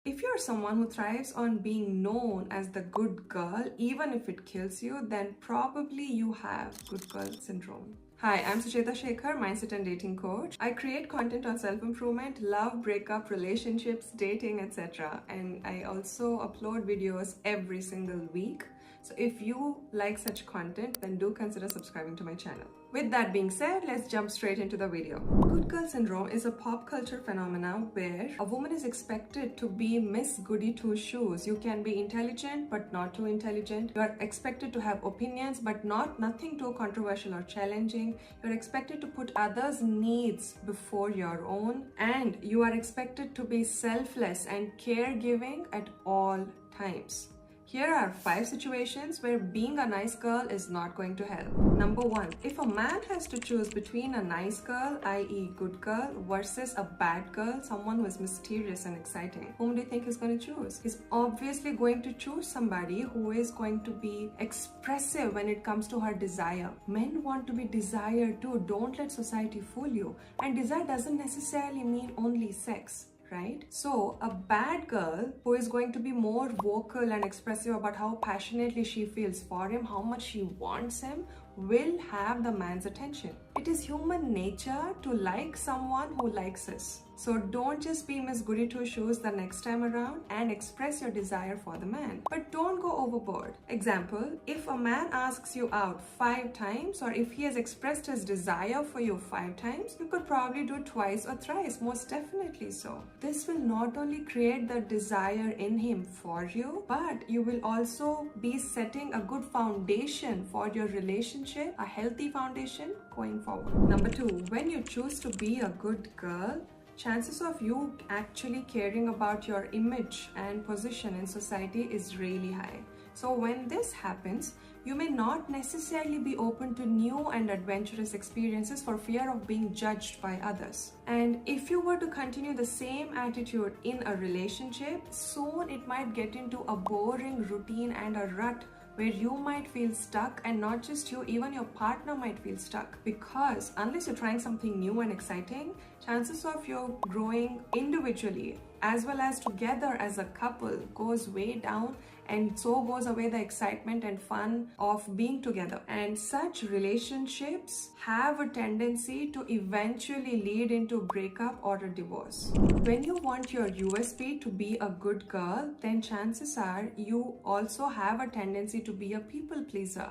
If you're someone who thrives on being known as the good girl, even if it kills you, then probably you have good girl syndrome. Hi, I'm Suchetha Shekhar, mindset and dating coach. I create content on self-improvement, love, breakup, relationships, dating, etc. And I also upload videos every single week. So if you like such content, then do consider subscribing to my channel. With that being said, let's jump straight into the video. Good girl syndrome is a pop culture phenomenon where a woman is expected to be Miss Goody Two Shoes. You can be intelligent but not too intelligent. You are expected to have opinions but nothing too controversial or challenging. You're expected to put others' needs before your own, and you are expected to be selfless and caregiving at all times. Here are 5 situations where being a nice girl is not going to help. Number 1. If a man has to choose between a nice girl, i.e. good girl, versus a bad girl, someone who is mysterious and exciting, whom do you think he's going to choose? He's obviously going to choose somebody who is going to be expressive when it comes to her desire. Men want to be desired too. Don't let society fool you. And desire doesn't necessarily mean only sex. Right? So a bad girl who is going to be more vocal and expressive about how passionately she feels for him, how much she wants him, will have the man's attention. It is human nature to like someone who likes us. So don't just be Miss Goody Two Shoes the next time around and express your desire for the man. But don't go overboard. Example, if a man asks you out 5 times, or if he has expressed his desire for you 5 times, you could probably do twice or thrice, most definitely so. This will not only create the desire in him for you, but you will also be setting a good foundation for your relationship, a healthy foundation going forward. Number 2, when you choose to be a good girl, chances of you actually caring about your image and position in society is really high. So when this happens, you may not necessarily be open to new and adventurous experiences for fear of being judged by others. And if you were to continue the same attitude in a relationship, soon it might get into a boring routine and a rut where you might feel stuck, and not just you, even your partner might feel stuck, because unless you're trying something new and exciting, chances of you growing individually as well as together as a couple goes way down, and so goes away the excitement and fun of being together. And such relationships have a tendency to eventually lead into breakup or a divorce. When you want your USP to be a good girl, then chances are you also have a tendency to be a people pleaser.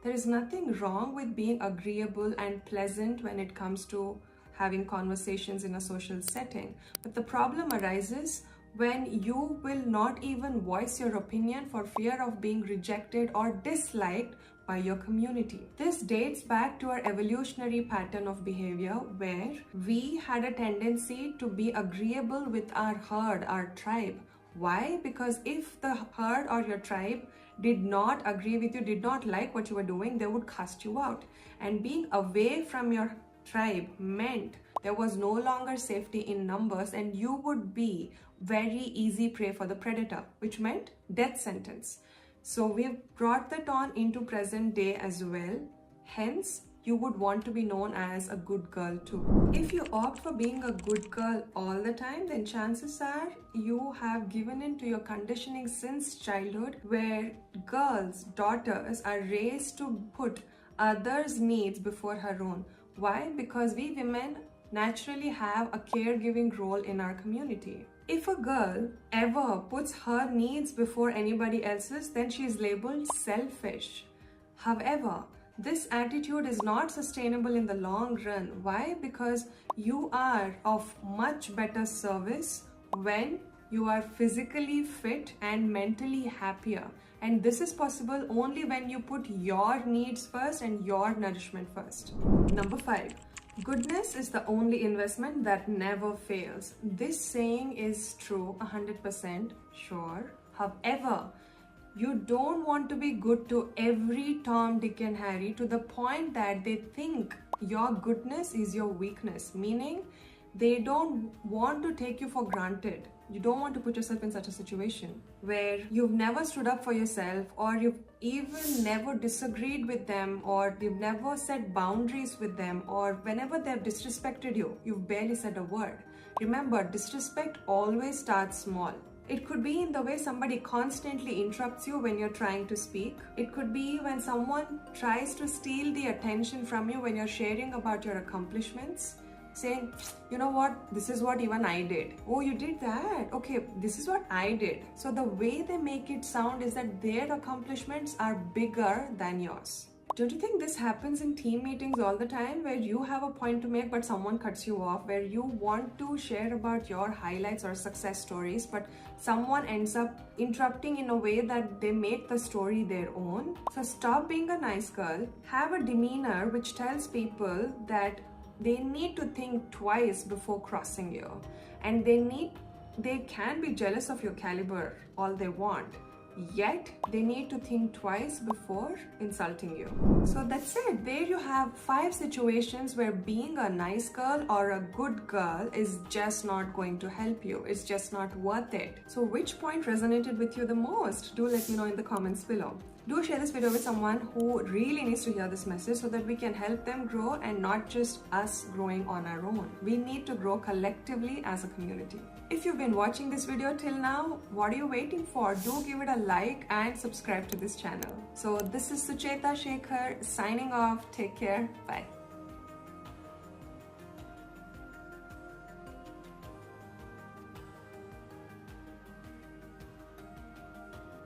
There is nothing wrong with being agreeable and pleasant when it comes to having conversations in a social setting. But the problem arises when you will not even voice your opinion for fear of being rejected or disliked by your community. This dates back to our evolutionary pattern of behavior where we had a tendency to be agreeable with our herd, our tribe. Why? Because if the herd or your tribe did not agree with you, did not like what you were doing, they would cast you out. And being away from your tribe meant there was no longer safety in numbers, and you would be very easy prey for the predator, which meant death sentence. So we've brought that on into present day as well. Hence, you would want to be known as a good girl too. If you opt for being a good girl all the time, then chances are you have given in to your conditioning since childhood, where girls, daughters are raised to put others' needs before her own. Why? Because we women naturally have a caregiving role in our community. If a girl ever puts her needs before anybody else's, then she is labeled selfish. However, this attitude is not sustainable in the long run. Why? Because you are of much better service when you are physically fit and mentally happier. And this is possible only when you put your needs first and your nourishment first. Number 5. Goodness is the only investment that never fails. This saying is true 100% sure. However, you don't want to be good to every Tom, Dick and Harry to the point that they think your goodness is your weakness, meaning they don't want to take you for granted. You don't want to put yourself in such a situation where you've never stood up for yourself, or you've even never disagreed with them, or you've never set boundaries with them, or whenever they've disrespected you, you've barely said a word. Remember, disrespect always starts small. It could be in the way somebody constantly interrupts you when you're trying to speak. It could be when someone tries to steal the attention from you when you're sharing about your accomplishments, saying, you know what, this is what even I did. Oh, you did that? Okay, this is what I did. So the way they make it sound is that their accomplishments are bigger than yours. Don't you think this happens in team meetings all the time, where you have a point to make but someone cuts you off, where you want to share about your highlights or success stories but someone ends up interrupting in a way that they make the story their own? So stop being a nice girl. Have a demeanor which tells people that they need to think twice before crossing you, and they can be jealous of your caliber all they want, yet they need to think twice before insulting you. So that's it. There you have 5 situations where being a nice girl or a good girl is just not going to help you. It's just not worth it. So which point resonated with you the most? Do let me know in the comments below. Do share this video with someone who really needs to hear this message so that we can help them grow and not just us growing on our own. We need to grow collectively as a community. If you've been watching this video till now, what are you waiting for? Do give it a like and subscribe to this channel. So this is Suchetha Shekhar signing off. Take care. Bye.